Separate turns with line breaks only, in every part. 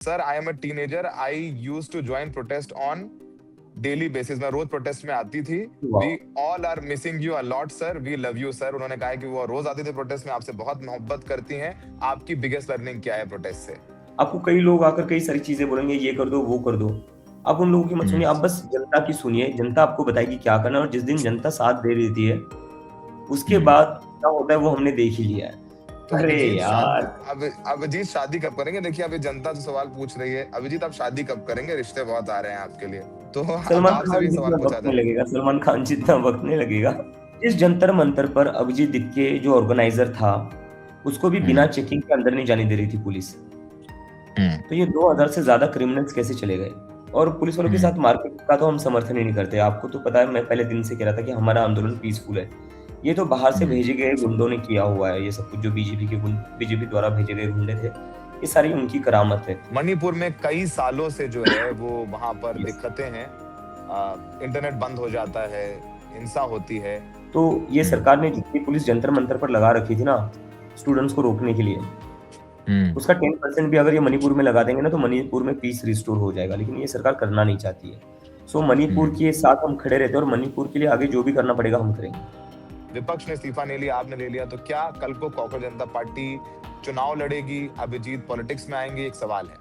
Sir I am a teenager, I used to join protest on daily basis. मैं रोज protest में आती थी। वी
वाह!
All are missing you a lot sir, we love you sir. उन्होंने कहा है कि वो रोज आती थी प्रोटेस्ट में, आपसे बहुत मोहब्बत करती हैं। आपकी बिगेस्ट लर्निंग क्या है प्रोटेस्ट से?
आपको कई लोग आकर कई सारी चीज़ें बोलेंगे, ये कर दो, वो कर दो। आप उन लोगों की मत सुनिए, आप बस जनता की सुनिए, जनता आपको बताएगी क्या करना है और जिस दिन जनता साथ दे देती है, उसके बाद क्या होता है वो हमने देख ही लिया है।
तो
अरे
अभिजीत शादी,
यार!
अब अभिजीत शादी कब करेंगे? देखिए अभी जनता से सवाल पूछ रही है, अभिजीत आप शादी कब करेंगे? रिश्ते बहुत आ रहे हैं आपके लिए, तो अब
सलमान
आपसे
खान
भी सवाल
जितना
पूछा
वक़्त नहीं
जाए।
लगेगा, सलमान खान जितना वक़्त नहीं लगेगा। इस जंतर-मंतर पर अभिजीत दिपके जो ऑर्गेनाइज़र था, उसको भी बिना चेकिंग के अंदर नहीं जाने दे रही थी पुलिस। तो ये 2000 से ज़्यादा क्रिमिनल्स कैसे चले गए? और पुलिस वालों के साथ मारपीट का तो हम समर्थन ही नहीं करते। आपको तो पता है, मैं पहले दिन से कह रहा था कि हमारा आंदोलन पीसफुल है। ये तो बाहर से भेजे गए गुंडों ने किया हुआ है, ये सब कुछ जो बीजेपी द्वारा भेजे गए गुंडे थे, ये सारी उनकी करामत है।
मणिपुर में कई सालों से जो है वो वहां पर
यस।
दिक्कतें हैं। इंटरनेट बंद हो जाता है, हिंसा होती है।
तो ये सरकार ने जितनी पुलिस जंतर-मंतर पर लगा रखी थी ना, स्टूडेंट्स को रोकने के लिए, उसका 10% भी अगर ये मणिपुर में लगा देंगे ना, तो मणिपुर में पीस रिस्टोर हो जाएगा, लेकिन ये सरकार करना नहीं चाहती है। सो मणिपुर के साथ हम खड़े रहते हैं और मणिपुर के लिए आगे जो भी करना पड़ेगा हम करेंगे।
विपक्ष ने इस्तीफा नहीं लिया, आपने ले लिया, तो क्या कल को कॉकरोच जनता पार्टी चुनाव लड़ेगी? अभिजीत पॉलिटिक्स में आएंगे? एक सवाल है।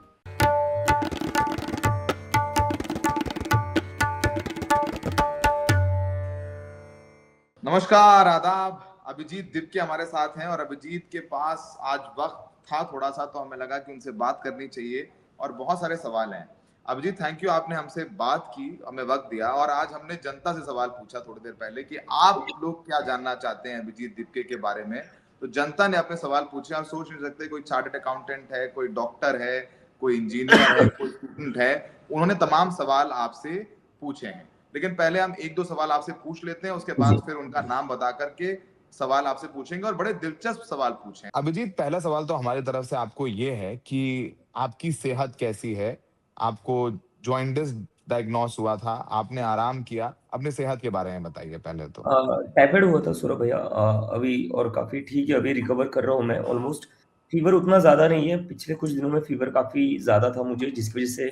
नमस्कार, आदाब। अभिजीत दिपके हमारे साथ हैं और अभिजीत के पास आज वक्त था थोड़ा सा, तो हमें लगा कि उनसे बात करनी चाहिए और बहुत सारे सवाल हैं। अभिजीत थैंक यू, आपने हमसे बात की, हमें वक्त दिया और आज हमने जनता से सवाल पूछा थोड़ी देर पहले कि आप लोग क्या जानना चाहते हैं अभिजीत दिपके के बारे में। तो जनता ने अपने सवाल पूछे। आप सोच नहीं सकते, कोई चार्टर्ड अकाउंटेंट है, कोई डॉक्टर है, कोई इंजीनियर है, कोई स्टूडेंट है, उन्होंने तमाम सवाल आपसे पूछे हैं। लेकिन पहले हम एक दो सवाल आपसे पूछ लेते हैं, उसके
जी।
बाद फिर उनका नाम बता करके सवाल आपसे पूछेंगे और बड़े दिलचस्प सवाल पूछे हैं। अभिजीत पहला सवाल तो हमारी तरफ से आपको ये है कि आपकी सेहत कैसी है? आपको जॉइंटिस डायग्नोस हुआ था, आपने आराम किया, अपनी सेहत के बारे में बताइए पहले तो।
टाइफाइड हुआ था सौरभ भैया, अभी और काफ़ी ठीक है, अभी रिकवर कर रहा हूँ मैं ऑलमोस्ट। फीवर उतना ज़्यादा नहीं है, पिछले कुछ दिनों में फीवर काफ़ी ज़्यादा था मुझे, जिसकी वजह से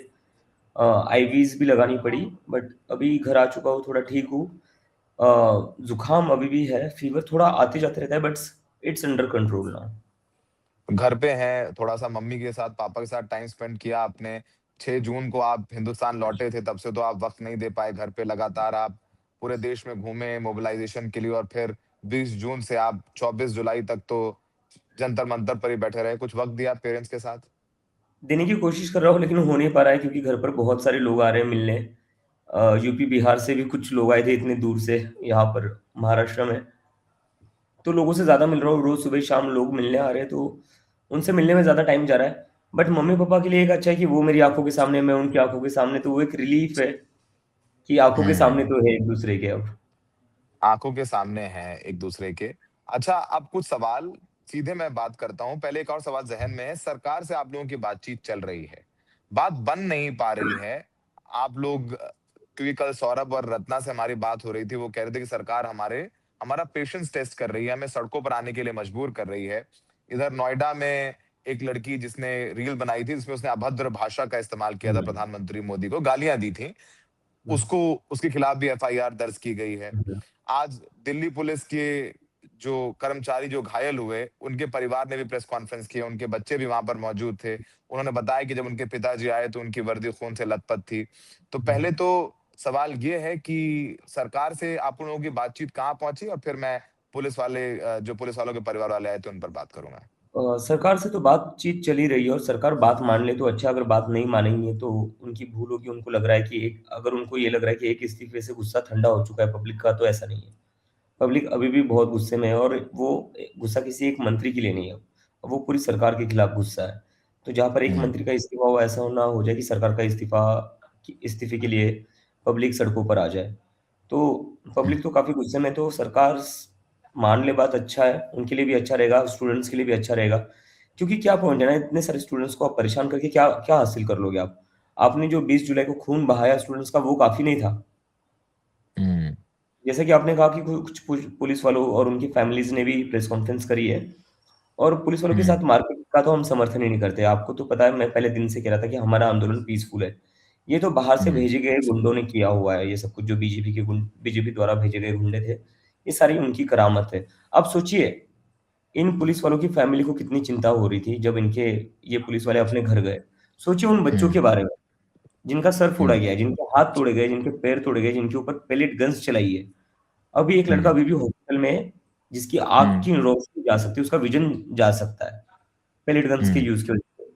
आईवीज़ भी लगानी पड़ी, बट अभी घर आ चुका हूँ, थोड़ा ठीक हूँ। ज़ुकाम अभी भी है, फीवर थोड़ा आते-जाते रहता है, but it's under control now.
घर पे हैं, थोड़ा-सा मम्मी के साथ, पापा के साथ टाइम स्पेंड किया आपने। 6 जून को आप हिंदुस्तान लौटे थे, तब से तो आप वक़्त नहीं दे पाए घर पे। लगातार आप पूरे देश में घूमे मोबिलाइज़ेशन के लिए और फिर 20 जून से आप 24 जुलाई तक तो जंतर-मंतर पर ही बैठे रहे। कुछ वक़्त दिया पेरेंट्स के साथ?
देने की कोशिश कर रहा हूँ, लेकिन हो नहीं पा रहा है क्योंकि घर पर बहुत सारे लोग आ रहे हैं मिलने। यूपी, बिहार से भी कुछ लोग आए थे इतने दूर से यहाँ पर महाराष्ट्र में। तो लोगों से ज़्यादा मिल रहा हूँ, रोज़ सुबह-शाम लोग मिलने आ रहे हैं, तो उनसे मिलने में ज़्यादा टाइम जा रहा है। बट मम्मी-पापा के लिए एक अच्छा है कि वो मेरी आँखों के सामने, मैं उनकी आँखों के सामने, तो वो एक रिलीफ़ है कि आँखों के सामने तो है एक-दूसरे के अब।
आँखों के सामने हैं एक-दूसरे के। अच्छा, अब कुछ सवाल सीधे मैं बात करता हूँ। पहले एक और सवाल ज़हन में है। सरकार से आप लोगों की बातचीत चल रही है। बात बन नहीं पा रही है। आप लोग क्योंकि कल सौरभ और रत्ना से हमारी बात हो रही थी, वो कह रहे थे कि सरकार हमारा पेशेंस टेस्ट कर रही है, हमें सड़कों पर आने के लिए मजबूर कर रही है। इधर नोएडा में एक लड़की जिसने रील बनाई थी, जिसमें उसने अभद्र भाषा का इस्तेमाल किया था,
हुँ,
प्रधानमंत्री मोदी को गालियाँ दी थीं।
हुँ,
उसको उसके खिलाफ भी एफआईआर दर्ज की गई है।
हुँ।
आज दिल्ली पुलिस के जो कर्मचारी जो घायल हुए, उनके परिवार ने भी प्रेस कॉन्फ्रेंस की है, उनके बच्चे भी वहाँ पर मौजूद थे। उन्होंने बताया कि जब उनके पिताजी आए तो उनकी वर्दी खून से लथपथ थी। तो पहले तो सवाल ये है कि सरकार से आप लोगों की बातचीत कहाँ पहुँची? और फिर मैं जो पुलिस वालों के परिवार वाले आए थे उन पर बात करूँगा।
सरकार से तो बातचीत चल ही रही है और सरकार बात मान ले तो अच्छा, अगर बात नहीं मानेंगे तो उनकी भूल होगी। उनको लग रहा है कि एक, अगर उनको ये लग रहा है कि एक इस्तीफे से गुस्सा ठंडा हो चुका है पब्लिक का, तो ऐसा नहीं है। पब्लिक अभी भी बहुत गुस्से में है और वो गुस्सा किसी एक मंत्री के लिए नहीं है, वो पूरी सरकार के खिलाफ गुस्सा है। तो जहाँ पर एक मंत्री का इस्तीफा हुआ, ऐसा ना हो जाए कि सरकार का इस्तीफे के लिए पब्लिक सड़कों पर आ जाए। तो पब्लिक तो काफ़ी गुस्से में है, तो सरकार मान ले बात, अच्छा है, उनके लिए भी अच्छा रहेगा, स्टूडेंट्स के लिए भी अच्छा रहेगा। क्योंकि क्या पॉइंट है ना, इतने सारे स्टूडेंट्स को आप परेशान करके क्या क्या हासिल कर लोगे आप? आपने जो 20 जुलाई को खून बहाया स्टूडेंट्स का, वो काफ़ी नहीं था? जैसा कि आपने कहा कि कुछ पुलिस वालों और उनकी फैमिलीज़ ने भी प्रेस कॉन्फ्रेंस करी है और पुलिस वालों के साथ मारपीट का तो हम समर्थन ही नहीं करते। आपको तो पता है, मैं पहले दिन से कह रहा था कि हमारा आंदोलन पीसफुल है। ये तो बाहर से
हम्म।
भेजे गए गुंडों ने किया हुआ है ये सब कुछ, जो बीजेपी द्वारा भेजे गए गुंडे थे। ये सारी उनकी करामत है। अब सोचिए, इन पुलिस वालों की फैमिली को कितनी चिंता हो रही थी जब इनके ये पुलिस वाले अपने घर गए। सोचिए उन बच्चों
हम्म।
के बारे में जिनका सर फोड़ा
हम्म।
गया है, जिनके हाथ तोड़े गए, जिनके पैर तोड़े गए, जिनके ऊपर पेलेट गन्स चलाई है। अभी एक लड़का
हम्म।
अभी भी हॉस्पिटल में है, जिसकी आंख
हम्म।
की रोशनी जा सकती है, उसका विजन जा सकता है पेलेट गन्स के
हम्म।
यूज की वजह से।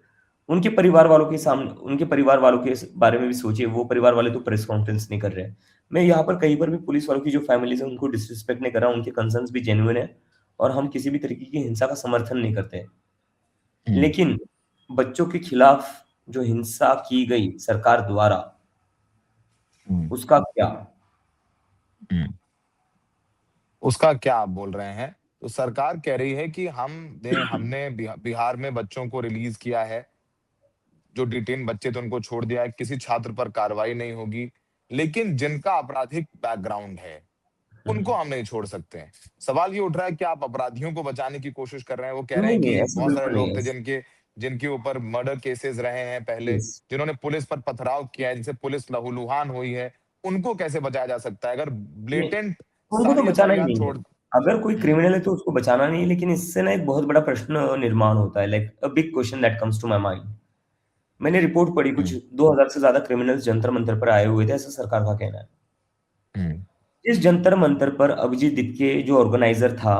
उनके परिवार वालों के सामने, उनके परिवार वालों के बारे में भी सोचिए। वो परिवार वाले तो प्रेस कॉन्फ्रेंस नहीं कर रहे हैं। मैं यहाँ पर कहीं पर भी पुलिस वालों की जो फैमिलीज है उनको डिसरिस्पेक्ट नहीं कर रहा, उनके कंसर्न्स भी जेन्युइन है और हम किसी भी तरीके की हिंसा का समर्थन नहीं करते।
हम्म।
लेकिन बच्चों के खिलाफ जो हिंसा की गई सरकार द्वारा,
हम्म।
उसका क्या?
हम्म। उसका क्या आप बोल रहे हैं? तो सरकार कह रही है कि हमने बिहार में बच्चों को रिलीज किया है, जो डिटेन बच्चे थे उनको छोड़ दिया है, किसी छात्र पर कार्रवाई नहीं होगी, लेकिन जिनका आपराधिक बैकग्राउंड है उनको हम नहीं छोड़ सकते हैं। सवाल ये उठ रहा है कि आप अपराधियों को बचाने की कोशिश कर रहे हैं। वो कह रहे
नहीं
हैं
नहीं,
कि
ऐसा
बहुत सारे
बिल्कुल नहीं
लोग
है।
थे जिनके जिनके ऊपर मर्डर केसेस रहे हैं पहले,
यस।
जिन्होंने पुलिस पर पथराव किया है, जिनसे पुलिस लहूलुहान हुई है, उनको कैसे बचाया जा सकता है अगर
नहीं,
ब्लेटेंट
उनको तो
सारी
बचाना ही
एफआईआर
नहीं है।
छोड़।
अगर कोई
हम्म।
क्रिमिनल है तो उसको बचाना नहीं है, लेकिन इससे ना एक बहुत बड़ा प्रश्न निर्माण होता है, like a big question that comes to my mind. मैंने रिपोर्ट पढ़ी, कुछ
हम्म।
2000 से ज्यादा क्रिमिनल्स जंतर मंतर पर आए हुए थे, ऐसा सरकार का कहना है।
हम्म।
जिस जंतर मंतर पर अभिजीत दिपके जो ऑर्गेनाइजर था,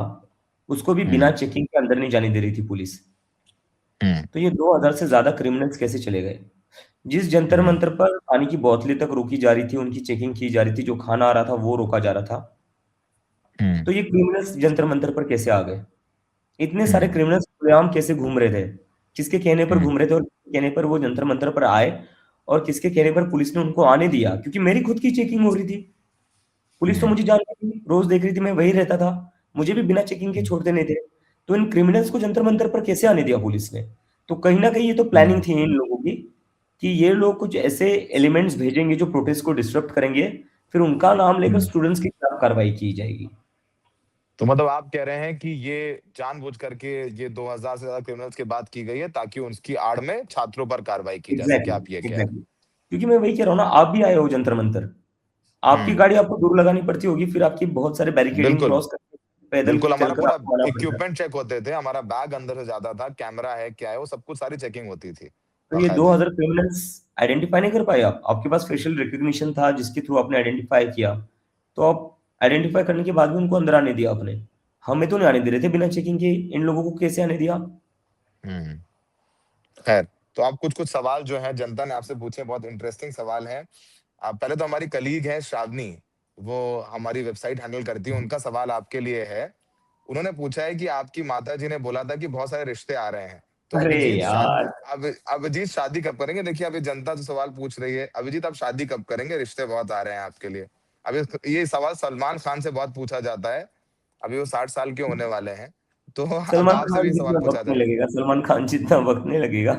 उसको भी बिना
हम्म।
चेकिंग के अंदर नहीं जाने दे रही थी पुलिस।
हम्म।
तो ये 2000 से ज्यादा क्रिमिनल्स कैसे चले गए? जिस जंतर
हम्म।
मंतर पर पानी की बोतलें तक रोकी जा रही थी, उनकी चेकिंग की जा रही थी, जो खाना आ रहा था वो रोका जा रहा था,
हम्म।
तो ये क्रिमिनल्स जंतर मंतर पर कैसे आ गए? इतने सारे
हम्म।
क्रिमिनल्स खुलेआम कैसे घूम रहे थे? किसके कहने पर
हम्म।
घूम रहे थे और किसके कहने पर वो जंतर मंतर पर आए? और किसके कहने पर पुलिस ने उनको आने दिया? क्योंकि मेरी खुद की चेकिंग हो रही थी। पुलिस तो
हम्म।
मुझे जानती थी, रोज देख रही थी, मैं वहीं रहता था। मुझे भी बिना चेकिंग के छोड़ते नहीं थे। तो इन क्रिमिनल्स को जंतर मंतर पर कैसे आने दिया पुलिस ने? तो कहीं ना कहीं ये तो प्लानिंग
हम्म।
थी इन लोगों की, कि ये लोग कुछ ऐसे एलिमेंट्स भेजेंगे जो प्रोटेस्ट को डिस्टर्ब करेंगे, फिर उनका नाम लेकर
हम्म।
स्टूडेंट्स के खिलाफ कार्रवाई की जाएगी।
तो मतलब आप कह रहे हैं कि ये जानबूझ करके ये 2000 से ज्यादा क्रिमिनल्स की बात की गई है ताकि उसकी आड़ में छात्रों पर कार्रवाई की जा सके,
एग्जैक्टली
आप ये कह रहे
एग्जैक्टली, क्योंकि मैं वही कह रहा हूँ ना, आप भी आए हो जंतर मंतर, आपकी
हैं?
गाड़ी आपको दूर लगानी पड़ती होगी, फिर आपकी बहुत सारे बैरिकेडिंग
बिल्कुल।
क्रॉस करके पैदल
बिल्कुल, हमारा
चलकर
पूरा
आपको आना पड़ता है।
इक्विपमेंट चेक होते थे, हमारा बैग अंदर से जाता था, कैमरा है क्या है वो सब कुछ सारी चेकिंग होती थी
तो ये
बाकायदा।
2000 क्रिमिनल्स आइडेंटिफाई नहीं कर पाए आप? आपके पास फेशियल रिकग्निशन था जिसके थ्रू आपने आइडेंटिफाई किया, तो आप आइडेंटिफाई करने के बाद भी उनको अंदर आने दिया आपने। हमें तो नहीं आने दे रहे थे बिना चेकिंग के, इन लोगों को कैसे आने दिया?
हम्म। खैर, तो आप कुछ कुछ सवाल जो है जनता ने आपसे पूछे, बहुत इंटरेस्टिंग सवाल है। आप पहले तो हमारी कलीग है श्रावणी, वो हमारी वेबसाइट हैंडल करती है, उनका सवाल आपके लिए है। उन्होंने पूछा है कि आपकी माताजी ने बोला था कि बहुत सारे रिश्ते आ रहे हैं, तो
अरे
अभिजीत शादी
यार,
अब अभिजीत शादी कब करेंगे? देखिए, अभी जनता जो सवाल पूछ रही है, अभिजीत आप शादी कब करेंगे? रिश्ते बहुत आ रहे हैं आपके लिए। अभी ये सवाल सलमान खान से बहुत पूछा जाता है, अभी वो 60 साल के होने वाले हैं, तो अब
सलमान
आपसे भी
खान
ये सवाल
जितना
पूछा
वक्त नहीं
जाए।
लगेगा, सलमान खान जितना वक्त नहीं लगेगा।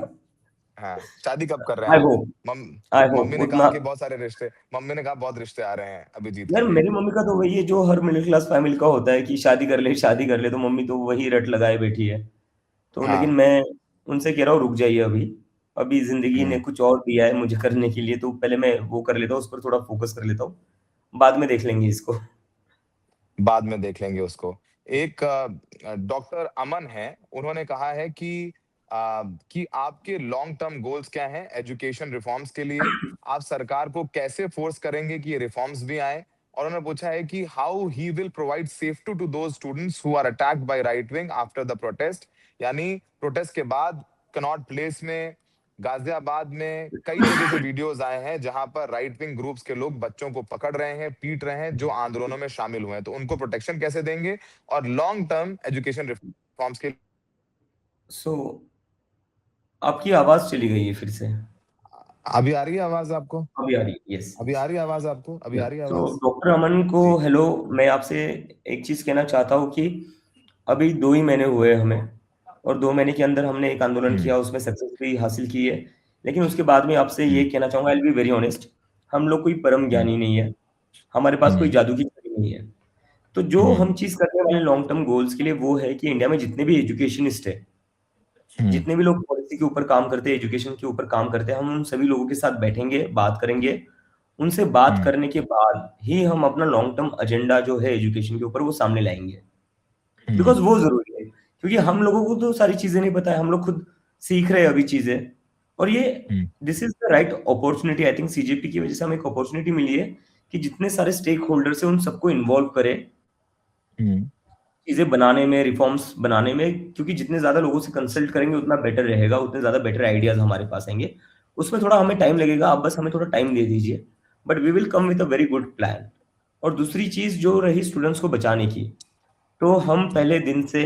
हाँ, शादी कब कर रहे हैं
आई
आप?
होप,
मम
आई
मम्मी
होप
ने कहा
उतना।
कि बहुत सारे रिश्ते, मम्मी ने कहा बहुत रिश्ते आ रहे हैं अभिजीत के
यार
लिए।
मेरी मम्मी का तो वही है जो हर मिडिल क्लास फैमिली का होता है, कि शादी कर ले शादी कर ले, तो मम्मी तो वही रट लगाए बैठी है। तो लेकिन
हाँ।
मैं उनसे कह रहा हूँ रुक जाइए अभी। अभी जिंदगी ने
हम्म।
कुछ और दिया है मुझे करने के लिए, तो पहले मैं वो कर लेता हूँ, उस पर थोड़ा फोकस कर लेता हूँ, बाद में देख लेंगे इसको।
बाद में देख लेंगे उसको। एक डॉक्टर अमन है, उन्होंने कहा है कि आपके लॉन्ग टर्म गोल्स क्या हैं एजुकेशन रिफॉर्म्स के लिए? आप सरकार को कैसे फोर्स करेंगे कि ये रिफॉर्म्स भी आए? और उन्होंने पूछा है कि how he will provide safety to those students who are attacked by right wing after the protest. यानी प्रोटेस्ट के बाद कनॉट प्लेस में, गाजियाबाद में कई जगह से वीडियोस आए हैं जहां पर राइट विंग ग्रुप्स के लोग बच्चों को पकड़ रहे हैं, पीट रहे हैं, जो आंदोलनों में शामिल हुए हैं, तो उनको प्रोटेक्शन कैसे देंगे? और लॉन्ग टर्म एजुकेशन रिफॉर्म्स के
सो आपकी आवाज चली गई है फिर से।
अभी आ रही है आवाज आपको?
अभी आ रही है, यस
अभी
यस।
आ रही है आवाज आपको? अभी आ रही है
तो
आवाज?
डॉक्टर अमन को
जी।
हेलो। मैं आपसे एक चीज कहना चाहता हूँ कि अभी 2 ही महीने हुए हमें, और 2 महीने के अंदर हमने एक आंदोलन
हम्म।
किया, उसमें सक्सेस भी हासिल की है। लेकिन उसके बाद में आपसे ये
हम्म।
कहना चाहूंगा, I will be very honest, हम लोग कोई परम
हम्म।
ज्ञानी नहीं है, हमारे पास कोई
हम्म।
जादू की छड़ी नहीं है। तो जो
हम्म।
हम चीज करने वाले लॉन्ग टर्म गोल्स के लिए वो है कि इंडिया में जितने भी एजुकेशनिस्ट है जितने भी लोग पॉलिसी के ऊपर काम करते हैं, एजुकेशन के ऊपर काम करते हैं, हम उन सभी लोगों के साथ बैठेंगे, बात करेंगे। उनसे बात
हम्म।
करने के बाद ही हम अपना लॉन्ग टर्म एजेंडा जो है एजुकेशन के ऊपर वो सामने लाएंगे। बिकॉज वो जरूरी है, क्योंकि हम लोगों को तो सारी चीजें नहीं पता है, हम लोग खुद सीख रहे हैं अभी चीजें। और ये
hmm.
This is the right opportunity, I think CJP की वजह से हमें एक अपॉर्चुनिटी मिली है कि जितने सारे स्टेक होल्डर्स है उन सबको इन्वॉल्व करें
हम्म।
चीजें बनाने में, रिफॉर्म्स बनाने में। क्योंकि जितने ज्यादा लोगों से कंसल्ट करेंगे उतना बेटर रहेगा, उतने ज्यादा बेटर आइडियाज हमारे पास आएंगे। उसमें थोड़ा हमें टाइम लगेगा, आप बस हमें थोड़ा टाइम दे दीजिए, but we will come with a very good plan. और दूसरी चीज जो रही स्टूडेंट्स को बचाने की, तो हम पहले दिन से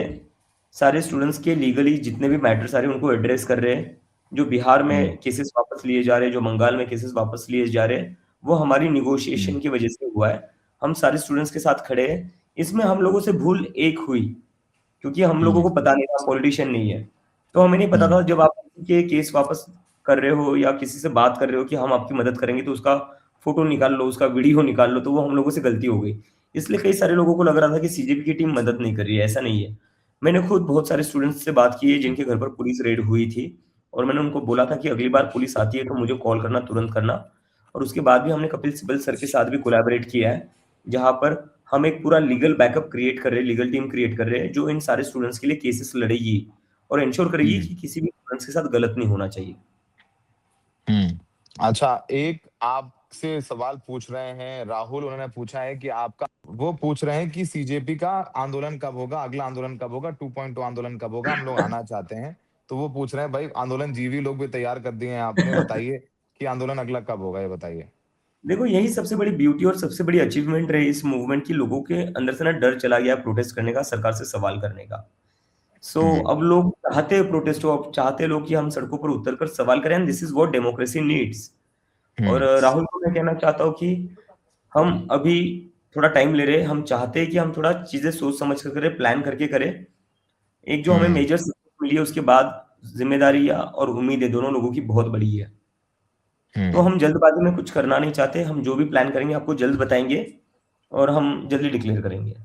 सारे स्टूडेंट्स के लीगली जितने भी मैटर्स आ रहे हैं उनको एड्रेस कर रहे हैं। जो बिहार
हम्म।
में केसेस वापस लिए जा रहे हैं, जो बंगाल में केसेस वापस लिए जा रहे हैं, वो हमारी
हम्म।
निगोशिएशन की वजह से हुआ है। हम सारे स्टूडेंट्स के साथ खड़े हैं। इसमें हम लोगों से भूल एक हुई, क्योंकि हम लोगों
हम्म।
को पता नहीं था, पॉलिटिशियन नहीं है, तो हमें नहीं पता
हम्म।
था जब आप किसी के केस वापस कर रहे हो या किसी से बात कर रहे हो कि हम आपकी मदद करेंगे, तो उसका फोटो निकाल लो, उसका वीडियो निकाल लो, तो वो हम लोगों से गलती हो गई। इसलिए कई सारे लोगों को लग रहा था कि सीजेपी की टीम मदद नहीं कर रही है, ऐसा नहीं है। मैंने खुद बहुत सारे स्टूडेंट्स से बात की है जिनके घर पर पुलिस रेड हुई थी, और मैंने उनको बोला था कि अगली बार पुलिस आती है तो मुझे कॉल करना, तुरंत करना। और उसके बाद भी हमने कपिल सिब्बल सर के साथ भी कोलैबोरेट किया है, जहां पर हम एक पूरा लीगल बैकअप क्रिएट कर रहे हैं, लीगल टीम क्रिएट कर रहे हैं जो इन सारे स्टूडेंट्स के लिए केसेस लड़ेगी और इंश्योर करेगी
हम्म।
कि किसी भी स्टूडेंट्स के साथ गलत नहीं होना चाहिए।
हम्म। अच्छा, एक आपसे सवाल पूछ रहे हैं राहुल, उन्होंने पूछा है कि आपका, वो पूछ रहे हैं कि सीजेपी का आंदोलन कब होगा, अगला आंदोलन कब होगा, 2.2 आंदोलन कब होगा, हम लोग आना चाहते हैं। तो वो पूछ रहे हैं भाई, आंदोलन जीवी लोग भी तैयार कर दिए हैं आपने, बताइए कि आंदोलन अगला कब होगा, ये बताइए।
देखो, यही सबसे बड़ी ब्यूटी और सबसे बड़ी अचीवमेंट रही इस मूवमेंट की, लोगों के अंदर से ना डर चला गया प्रोटेस्ट करने का, सरकार से सवाल करने का। सो
हम्म।
अब लोग चाहते हैं प्रोटेस्ट हो, अब चाहते हैं लोग कि हम सड़कों पर उतरकर सवाल करें, and this is what democracy needs. और
हम्म।
राहुल को मैं कहना चाहता हूँ कि हम अभी थोड़ा टाइम ले रहे हैं, हम चाहते हैं कि हम थोड़ा चीजें सोच समझ कर करें, प्लान करके करें। एक जो हमें
हम्म।
मेजर सक्सेस मिली है उसके बाद जिम्मेदारी और उम्मीदें दोनों लोगों की बहुत बड़ी है। तो
हम्म।
हम जल्दबाजी में कुछ करना नहीं चाहते, हम जो भी प्लान करेंगे आपको जल्द बताएंगे और हम जल्दी डिक्लेयर करेंगे।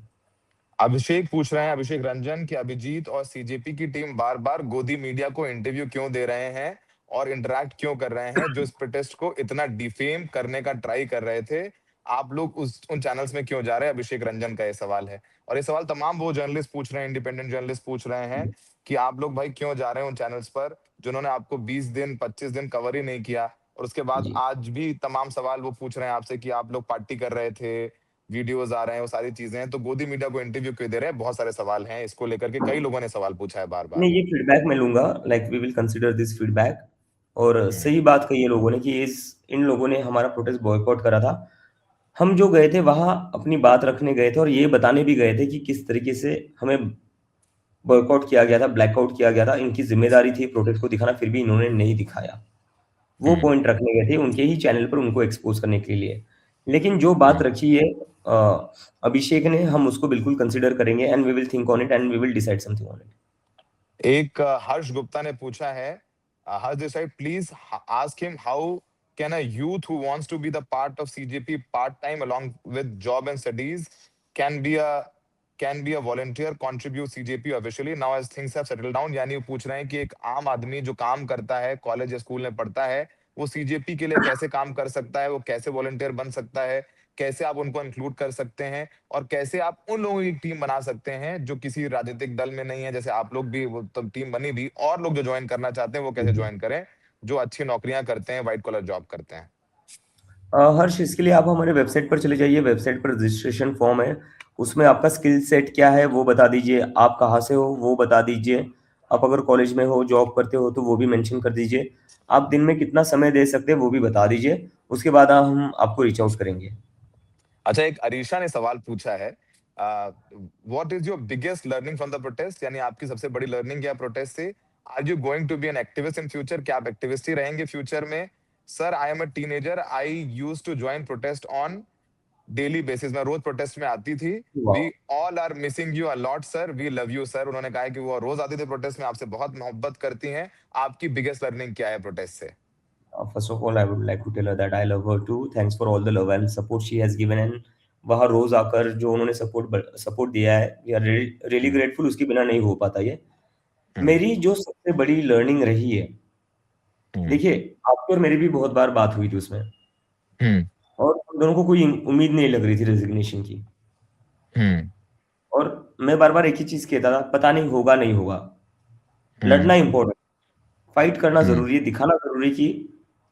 अभिषेक पूछ रहे हैं, अभिषेक रंजन, कि अभिजीत और सीजेपी की टीम बार बार गोदी मीडिया को इंटरव्यू क्यों दे रहे हैं और इंटरैक्ट क्यों कर रहे हैं, जो इस प्रोटेस्ट को इतना डिफेम करने का ट्राई कर रहे थे, आप लोग उस उन चैनल्स में क्यों जा रहे हैं? अभिषेक रंजन का ये सवाल है। और ये सवाल तमाम वो जर्नलिस्ट पूछ रहे हैं, इंडिपेंडेंट जर्नलिस्ट पूछ रहे हैं कि आप लोग भाई क्यों जा रहे हैं उन चैनल्स पर जिन्होंने आपको 20 दिन 25 दिन कवर ही नहीं किया। और उसके बाद
जी।
आज भी तमाम सवाल वो पूछ रहे हैं आपसे कि आप लोग पार्टी कर रहे थे, वीडियोस आ रहे हैं, वो सारी चीजें हैं, तो गोदी मीडिया को इंटरव्यू क्यों दे रहे हैं? बहुत सारे सवाल हैं इसको लेकर के, कई लोगों ने सवाल पूछा है बार बार।
नहीं, ये फीडबैक मैं लूंगा, like we will consider this feedback. और
हम्म।
सही बात कही है लोगों ने कि इस इन लोगों ने हमारा प्रोटेस्ट बॉयकॉट करा था। हम जो गए थे वहां अपनी बात रखने गए थे और ये बताने भी गए थे कि किस तरीके से हमें बॉयकॉट किया गया था, ब्लैकआउट किया गया था। इनकी जिम्मेदारी थी प्रोटेस्ट को दिखाना, फिर भी इन्होंने नहीं दिखाया। वो
हम्म।
पॉइंट रखने गए थे उनके ही चैनल पर उनको एक्सपोज करने के लिए। लेकिन जो बात
हम्म।
रखी है अभिषेक ने, हम उसको बिल्कुल कंसिडर करेंगे and we will think on it and we will decide something on it.
एक हर्ष गुप्ता ने पूछा है, Harsh Desai, please ask him how can a youth who wants to be the part of CJP part time along with job and studies can be a can be a volunteer contribute CJP officially now as things have settled down. यानी वो पूछ रहे हैं कि एक आम आदमी जो काम करता है, कॉलेज या स्कूल में पढ़ता है, वो सीजेपी के लिए कैसे काम कर सकता है, वो कैसे वॉलंटियर बन सकता है, कैसे आप उनको इंक्लूड कर सकते हैं, और कैसे आप उन लोगों की टीम बना सकते हैं जो किसी राजनीतिक दल में नहीं है, जैसे आप लोग भी, वो तो टीम बनी भी, और लोग जो ज्वाइन करना चाहते हैं वो कैसे ज्वाइन करें, जो अच्छी नौकरियां करते हैं, व्हाइट कॉलर जॉब करते हैं।
हर्ष, इसके लिए आप हमारे वेबसाइट पर चले जाइए, वेबसाइट पर रजिस्ट्रेशन फॉर्म है, उसमें आपका स्किल सेट क्या है वो बता दीजिए, आप कहाँ से हो वो बता दीजिए, आप अगर कॉलेज में हो, जॉब करते हो तो वो भी मेंशन कर दीजिए, आप दिन में कितना समय दे सकते हैं वो भी बता दीजिए। उसके बाद हम आपको रीच आउट करेंगे।
अच्छा, एक अरीशा ने सवाल पूछा है, what is your biggest learning from the protest, यानी आपकी सबसे बड़ी लर्निंग क्या प्रोटेस्ट से? Are you going to be an activist in future, क्या आप एक्टिविस्ट ही रहेंगे फ्यूचर में? Sir, I am a teenager, I used to join protest on daily basis, मैं रोज प्रोटेस्ट में आती थी। We all are missing you a lot sir, we love you sir. उन्होंने कहा है कि वो रोज आती थी प्रोटेस्ट में, आपसे बहुत मोहब्बत करती हैं। आपकी बिगेस्ट लर्निंग क्या है प्रोटेस्ट से?
First of all, I would like to tell her that I love her too. Thanks for all the love and support she has given, and वहाँ रोज आकर जो उन्होंने सपोर्ट दिया है, we are really
hmm.
Grateful, उसके बिना नहीं हो पाता ये। मेरी जो सबसे बड़ी लर्निंग रही है, देखिए आपकी और मेरी भी बहुत बार बात हुई थी उसमें, और हम दोनों को कोई उम्मीद नहीं लग रही थी रेजिग्नेशन की, और मैं बार बार एक ही चीज कहता था, पता नहीं होगा नहीं होगा, लड़ना इंपॉर्टेंट, फाइट करना जरूरी है, दिखाना जरूरी कि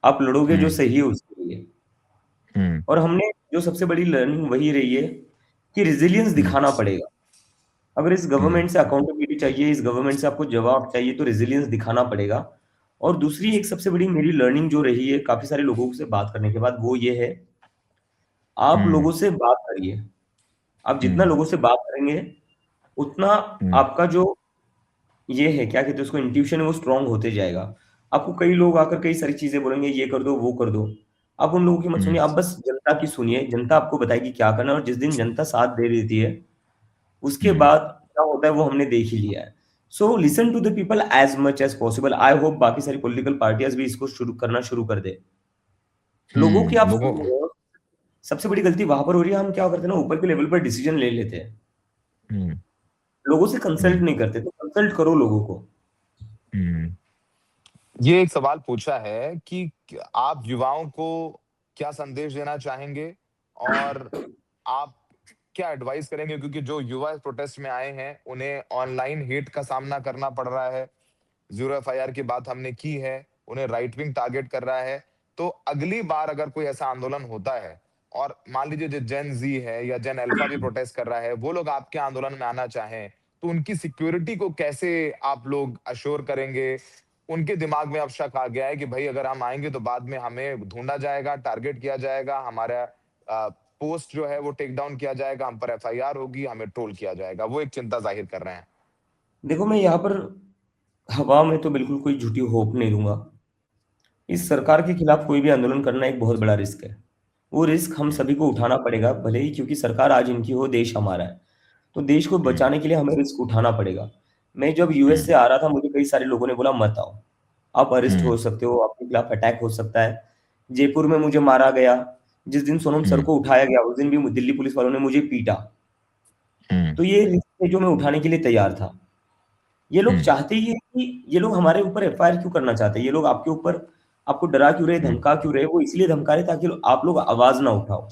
आप लड़ोगे जो सही है उसके लिए। और हमने जो सबसे बड़ी लर्निंग वही रही है कि रिजिलियंस दिखाना पड़ेगा। अगर इस गवर्नमेंट से अकाउंटेबिलिटी चाहिए, इस गवर्नमेंट से आपको जवाब चाहिए, तो रेजिलियंस दिखाना पड़ेगा। और दूसरी एक सबसे बड़ी मेरी लर्निंग जो रही है काफी सारे लोगों से बात करने के बाद, वो ये है, आप लोगों से बात करिए। आप जितना लोगों से बात करेंगे उतना आपका जो ये है, क्या कहते हैं उसको, इंट्यूशन है, वो स्ट्रांग होते जाएगा। आपको कई लोग आकर कई सारी चीजें बोलेंगे, ये कर दो वो कर दो, आप उन लोगों की मत सुनिए, आप बस जनता की सुनिए। जनता आपको बताएगी क्या करना है, और जिस दिन जनता साथ दे देती है उसके बाद क्या होता है वो हमने देख ही लिया है। So listen to the people as much as possible. I hope बाकी सारी पॉलिटिकल पार्टियां भी इसको शुरू कर दे। लोगों की आप
लोगों
सुनिए। सबसे बड़ी गलती वहां पर हो रही है, हम क्या करते हैं ना, ऊपर के लेवल पर डिसीजन ले लेते हैं,
हम्म,
लोगों से कंसल्ट
हम्म,
नहीं करते। तो कंसल्ट करो लोगों को।
हम्म। ये एक सवाल पूछा है कि आप युवाओं को क्या संदेश देना चाहेंगे और आप क्या एडवाइस करेंगे, क्योंकि जो युवा इस प्रोटेस्ट में आए हैं उन्हें ऑनलाइन हेट का सामना करना पड़ रहा है, जीरो एफआईआर की बात हमने की है, उन्हें राइट विंग टारगेट कर रहा है। तो अगली बार अगर कोई ऐसा आंदोलन होता है और मान लीजिए जो जेन जी है या जेन अल्फा भी प्रोटेस्ट कर रहा है, वो लोग आपके आंदोलन में आना चाहें, तो उनकी सिक्योरिटी को कैसे आप लोग अश्योर करेंगे? उनके दिमाग में अब शक आ गया है कि भाई अगर हम आएंगे तो बाद में हमें ढूंढा जाएगा, टारगेट किया जाएगा, हमारा पोस्ट जो है वो टेक डाउन किया जाएगा, हम पर एफआईआर होगी, हमें ट्रोल किया जाएगा। वो एक चिंता जाहिर कर रहे हैं।
देखो, मैं यहाँ पर हवा में तो बिल्कुल कोई झूठी होप नहीं दूंगा। इस सरकार के खिलाफ कोई भी आंदोलन करना एक बहुत बड़ा रिस्क है। वो रिस्क हम सभी को उठाना पड़ेगा, भले ही, क्योंकि सरकार आज इनकी हो, देश हमारा है। तो देश को बचाने के लिए हमें रिस्क उठाना पड़ेगा। मैं जब यूएस से आ रहा था, मुझे कई सारे लोगों ने बोला मत आओ, आप अरेस्ट हो सकते हो, आपके खिलाफ अटैक हो सकता है। जयपुर में मुझे मारा गया, जिस दिन सोनम सर को उठाया गया उस दिन भी दिल्ली पुलिस वालों ने मुझे पीटा। तो ये रिस्क है जो मैं उठाने के लिए तैयार था। ये लोग चाहते ही है कि ये लोग हमारे ऊपर एफआईआर क्यों करना चाहते हैं, ये लोग आपके ऊपर, आपको डरा क्यों रहे, धमका क्यों रहे, वो इसलिए धमका रहे ताकि आप लोग आवाज ना उठाओ,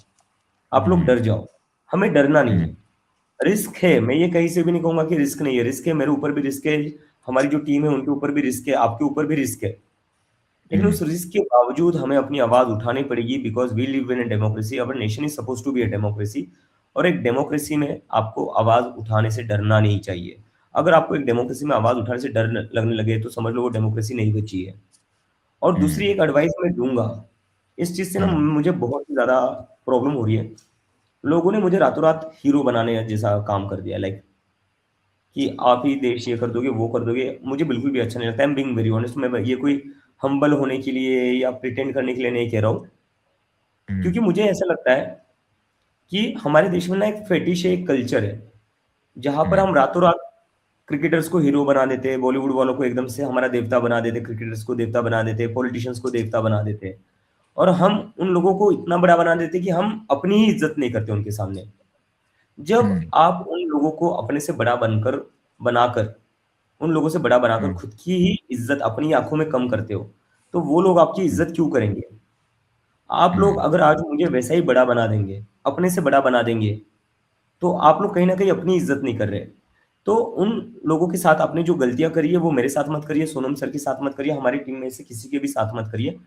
आप लोग डर जाओ। हमें डरना नहीं है। रिस्क है, मैं ये कहीं से भी नहीं कहूंगा कि रिस्क नहीं है, रिस्क है, मेरे ऊपर भी रिस्क है, हमारी जो टीम है उनके ऊपर भी रिस्क है, आपके ऊपर भी रिस्क है। लेकिन उस रिस्क के बावजूद हमें अपनी आवाज उठानी पड़ेगी, because we live in a democracy, our nation is suppose to be a democracy. और एक डेमोक्रेसी में आपको आवाज उठाने से डरना नहीं चाहिए। अगर आपको एक डेमोक्रेसी में आवाज उठाने से डर लगने लगे तो समझ लो वो डेमोक्रेसी नहीं बची है। और दूसरी एक एडवाइस मैं दूंगा, इस चीज से ना मुझे बहुत ही ज्यादा प्रॉब्लम हो रही है। लोगों ने मुझे रातों रात हीरो बनाने जैसा काम कर दिया, लाइक कि आप ही देश ये कर दोगे वो कर दोगे। मुझे बिल्कुल भी अच्छा नहीं लगता। I am being very honest. मैं ये कोई हम्बल होने के लिए या प्रिटेंड करने के लिए नहीं कह रहा हूँ, क्योंकि मुझे ऐसा लगता है कि हमारे देश में ना एक फेटिश है, एक कल्चर है, जहां पर हम रातों रात क्रिकेटर्स को हीरो बना देते हैं, बॉलीवुड वालों को एकदम से हमारा देवता बना देते, क्रिकेटर्स को देवता बना देते, पॉलिटिशियंस को देवता बना देते, और हम उन लोगों को इतना बड़ा बना देते कि हम अपनी ही इज्जत नहीं करते उनके सामने। जब आप उन लोगों को अपने से बड़ा बनकर बनाकर उन लोगों से बड़ा बनाकर खुद की ही इज्जत अपनी आंखों में कम करते हो, तो वो लोग आपकी इज्जत क्यों करेंगे? आप लोग अगर आज मुझे वैसा ही बड़ा बना देंगे, अपने से बड़ा बना देंगे, तो आप लोग कहीं ना कहीं अपनी इज्जत नहीं कर रहे। तो उन लोगों के साथ आपने जो गलतियां करी है वो मेरे साथ मत करिए, सोनम सर के साथ मत करिए, हमारी टीम में से किसी के भी साथ मत करिए।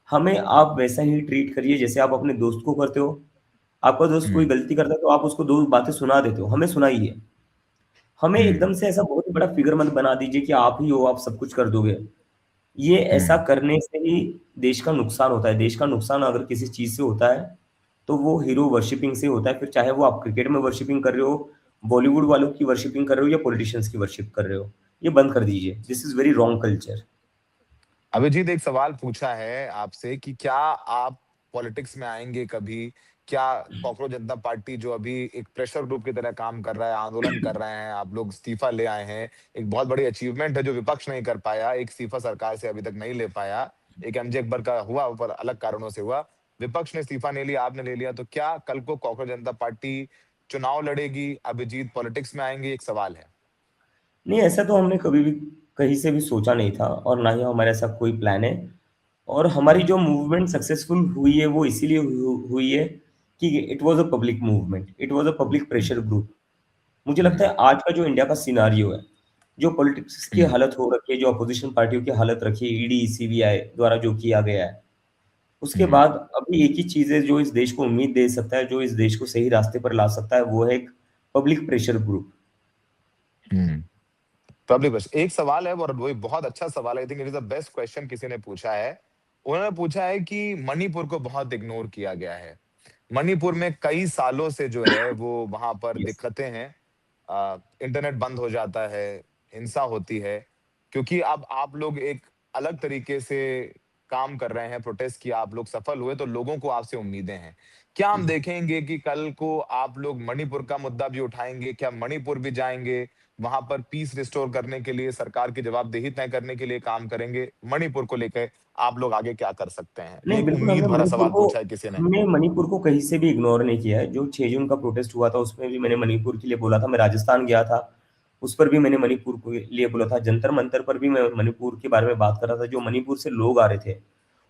हमें आप वैसा ही ट्रीट करिए जैसे आप अपने दोस्त को करते हो। आपका दोस्त कोई गलती करता है तो आप उसको दो बातें सुना देते हो, हमें सुनाइए। हमें एकदम से ऐसा बहुत ही बड़ा फिगर मत बना दीजिए कि आप ही हो, आप सब कुछ कर दोगे। ये ऐसा करने से ही देश का नुकसान होता है। देश का नुकसान अगर किसी चीज से होता है तो वो हीरो वर्शिपिंग से होता है। फिर चाहे वो आप क्रिकेट में वर्शिपिंग कर रहे हो, बॉलीवुड वालों की वर्शिपिंग कर रहे हो, या पॉलिटिशियंस की वर्शिप कर रहे हो, ये बंद कर दीजिए। This is very wrong culture.
Abhijeet एक सवाल पूछा है आपसे कि क्या आप पॉलिटिक्स में आएंगे कभी? क्या कॉकरोच जनता पार्टी जो अभी एक प्रेशर ग्रुप की तरह काम कर रहा है, आंदोलन कर रहे हैं, आप लोग इस्तीफा ले आए हैं, एक बहुत बड़ी अचीवमेंट है जो विपक्ष नहीं कर पाया, एक इस्तीफा सरकार से अभी तक नहीं ले पाया, एक एमजे अकबर का हुआ पर अलग कारणों से हुआ, विपक्ष ने इस्तीफा नहीं लिया, आपने ले लिया, तो क्या कल को कॉकरोच जनता पार्टी चुनाव लड़ेगी? अभिजीत पॉलिटिक्स में आएंगे? एक सवाल है।
नहीं, ऐसा तो हमने कभी भी कहीं से भी सोचा नहीं था और ना ही हमारे ऐसा कोई प्लान है। और हमारी जो मूवमेंट सक्सेसफुल हुई है वो इसीलिए हुई है कि it was a public movement, it was a public pressure group. मुझे लगता है आज का जो इंडिया का सिनारियो है, जो पॉलिटिक्स की हालत हो रखी है, जो अपोजिशन पार्टियों की हालत रखी है ईडी सीबीआई द्वारा जो किया गया है, उसके बाद अभी एक ही चीज है जो इस देश को उम्मीद दे सकता है, जो इस देश को सही रास्ते पर ला सकता है, वो है एक पब्लिक प्रेशर ग्रुप।
पब्लिक बस एक सवाल है और वही बहुत अच्छा सवाल है। I think it is the best question किसी ने पूछा है। उन्होंने पूछा है कि मणिपुर को बहुत इग्नोर किया गया है। मणिपुर में कई सालों से जो है वो वहां पर
यस।
दिक्कतें हैं। इंटरनेट बंद हो जाता है, हिंसा होती है, क्योंकि अब आप लोग एक अलग तरीके से काम कर रहे हैं, प्रोटेस्ट किया, आप लोग सफल हुए, तो लोगों को आपसे उम्मीदें हैं। क्या हम देखेंगे कि कल को आप लोग मणिपुर का मुद्दा भी उठाएंगे? क्या मणिपुर भी जाएंगे, वहां पर पीस रिस्टोर करने के लिए, सरकार की जवाबदेही तय करने के लिए काम करेंगे? मणिपुर को लेकर आप लोग आगे क्या कर सकते हैं? ये
नहीं,
एक
बिल्कुल
उम्मीद भरा सवाल पूछा है किसी ने।
हमने मणिपुर को कहीं से भी इग्नोर नहीं किया है। जो 6 जून का प्रोटेस्ट हुआ था उसमें भी मैंने मणिपुर के लिए बोला था। मैं राजस्थान गया था, उस पर भी मैंने मणिपुर के लिए बोला था। जंतर मंतर पर भी मैं मणिपुर के बारे में बात कर रहा था। जो मणिपुर से लोग आ रहे थे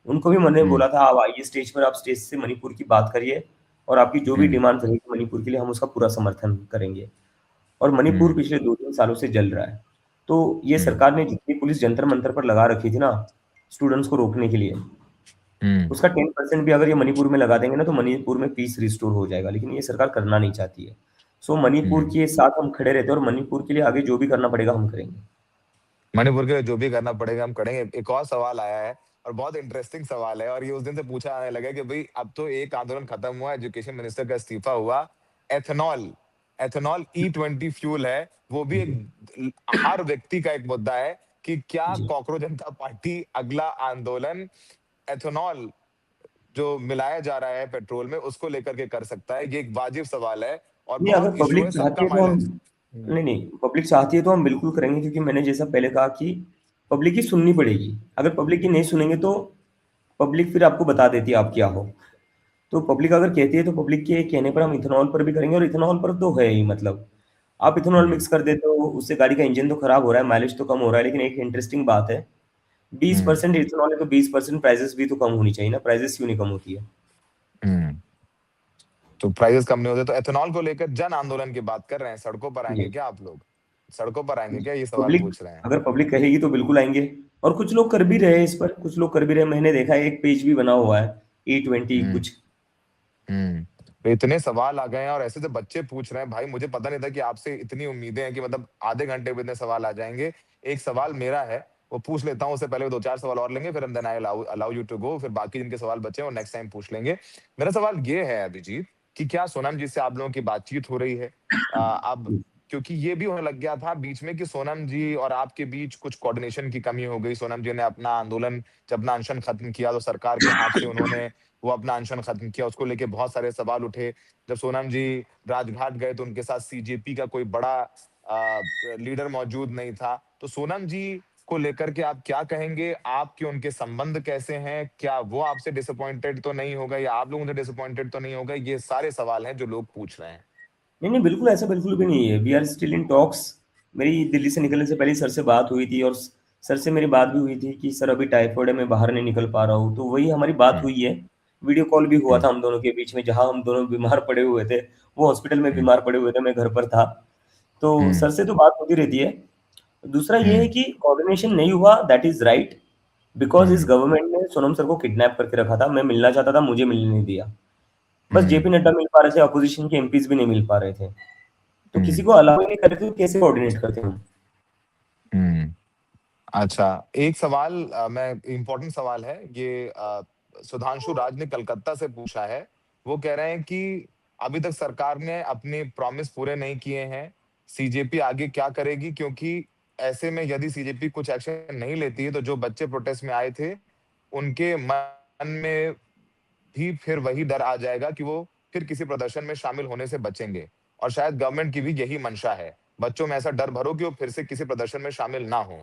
उनको भी मैंने बोला था, आप आइए स्टेज पर, आप स्टेज से मणिपुर की बात करिए और आपकी जो भी डिमांड रहेगी मणिपुर के लिए हम उसका पूरा समर्थन करेंगे। और मणिपुर पिछले 2-3 सालों से जल रहा है। तो ये सरकार ने जितनी पुलिस जंतर मंतर पर लगा रखी थी ना स्टूडेंट्स को रोकने के लिए, उसका 10% भी अगर ये मणिपुर में लगा देंगे ना तो मणिपुर में पीस रिस्टोर हो जाएगा। लेकिन ये सरकार करना नहीं चाहती है। सो मणिपुर के साथ हम खड़े रहते हैं और मणिपुर के लिए आगे जो भी करना पड़ेगा हम करेंगे।
मणिपुर के लिए जो भी करना पड़ेगा हम करेंगे। एक और सवाल आया है और बहुत इंटरेस्टिंग सवाल है, और ये उस दिन से पूछा आने लगा कि भाई अब तो एक आंदोलन खत्म हुआ, एजुकेशन मिनिस्टर का इस्तीफा हुआ, एथेनॉल, एथेनॉल E20 फ्यूल है, वो भी एक हर व्यक्ति का एक मुद्दा है कि क्या
जी।
कॉकरोच जनता पार्टी अगला आंदोलन एथेनॉल जो मिलाया जा रहा है पेट्रोल में उसको लेकर के कर सकता है? ये एक वाजिब सवाल है और
नहीं, अगर
बहुत इशू
पब्लिक
है,
चाहती
सबका
है तो हम
माइलेज।
नहीं, पब्लिक चाहती है तो हम बिल्कुल करेंगे, क्योंकि मैंने जैसा पहले कहा कि पब्लिक की सुननी पड़ेगी। अगर पब्लिक की नहीं सुनेंगे तो पब्लिक फिर आपको बता देती है आप क्या हो। तो पब्लिक अगर कहती है तो पब्लिक के कहने पर हम इथेनॉल पर भी करेंगे। और इथेनॉल पर तो है ही, मतलब आप इथेनॉल मिक्स कर देते हो उससे गाड़ी का इंजन तो खराब हो रहा है, माइलेज तो कम हो रहा है, लेकिन एक इंटरेस्टिंग बात है 20% इथेनॉल है तो 20% प्राइसेस भी तो कम होनी चाहिए ना। प्राइसेस क्यों नहीं कम होती है?
तो प्राइसेस कम नहीं होते, तो एथेनॉल को लेकर जन आंदोलन की बात कर रहे हैं। सड़कों पर आएंगे
जी।
क्या आप लोग? सड़कों पर आएंगे क्या, ये सवाल
पब्लिक
पूछ रहे हैं।
अगर पब्लिक कहेगी तो बिल्कुल आएंगे। और कुछ लोग कर भी रहे हैं इस पर, कुछ लोग कर भी रहे हैं। मैंने देखा है एक पेज भी बना हुआ है E20 कुछ।
तो इतने सवाल आ गए हैं और ऐसे से बच्चे पूछ रहे हैं। भाई मुझे पता नहीं था कि आपसे इतनी उम्मीदें हैं कि मतलब आधे घंटे में इतने सवाल आ जाएंगे। एक सवाल मेरा है, वो पूछ लेता हूँ, उससे पहले 2-4 सवाल और लेंगे, फिर हम then I allow you to go, फिर बाकी जिनके सवाल बचे हैं वो नेक्स्ट टाइम पूछ लेंगे। मेरा सवाल ये है अभिजीत कि क्या सोनम जी से आप लोगों की बातचीत हो रही है? अब क्योंकि ये भी होने लग गया था बीच में कि सोनम जी और आपके बीच कुछ कोऑर्डिनेशन की कमी हो गई। सोनम जी ने अपना आंदोलन, जब अपना अनशन खत्म किया तो सरकार के हाथ से उन्होंने वो अपना अनशन खत्म किया, उसको लेके बहुत सारे सवाल उठे। जब सोनम जी राजघाट गए तो उनके साथ सीजेपी का कोई बड़ा लीडर मौजूद नहीं था। तो सोनम जी को लेकर के आप क्या कहेंगे? आपके उनके संबंध कैसे हैं? क्या वो आपसे डिसअपॉइंटेड तो नहीं होगा या आप लोगों से डिसअपॉइंटेड तो नहीं होगा? ये सारे सवाल हैं जो लोग पूछ रहे हैं।
नहीं नहीं, बिल्कुल ऐसा बिल्कुल भी नहीं है। We are still in talks. मेरी दिल्ली से निकलने से पहले सर से बात हुई थी और सर से मेरी बात भी हुई थी कि सर अभी टाइफाइड है, मैं बाहर नहीं निकल पा रहा हूँ। तो वही हमारी बात हुई है। वीडियो कॉल भी हुआ था हम दोनों के बीच में, जहाँ हम दोनों बीमार पड़े हुए थे। वो हॉस्पिटल में बीमार पड़े हुए थे, मैं घर पर था। तो सर से तो बात होती रहती है। दूसरा ये है कि कोऑर्डिनेशन नहीं हुआ, दैट इज राइट, बिकॉज इस गवर्नमेंट ने सोनम सर को किडनैप करके रखा था। मैं मिलना चाहता था, मुझे मिलने नहीं दिया। बस जेपी नड्डा मिल पा रहे थे, अपोजिशन के एमपीज भी नहीं मिल पा रहे थे। तो किसी को अलाउ ही नहीं कर रहे थे, तो कैसे कोऑर्डिनेट करते हम?
अच्छा, एक सवाल मैं इम्पोर्टेंट सवाल है ये, सुधांशु राज ने कलकत्ता से पूछा है। वो कह रहे हैं कि अभी तक सरकार ने अपने प्रॉमिस पूरे नहीं किए हैं, सीजेपी आगे क्या करेगी? क्योंकि ऐसे में यदि सीजेपी कुछ एक्शन नहीं लेती है तो जो बच्चे प्रोटेस्ट में आए थे उनके मन में भी फिर वही डर आ जाएगा कि वो फिर किसी प्रदर्शन में शामिल होने से बचेंगे। और शायद गवर्नमेंट की भी यही मंशा है, बच्चों में ऐसा डर भरो कि वो फिर से किसी प्रदर्शन में शामिल ना हो।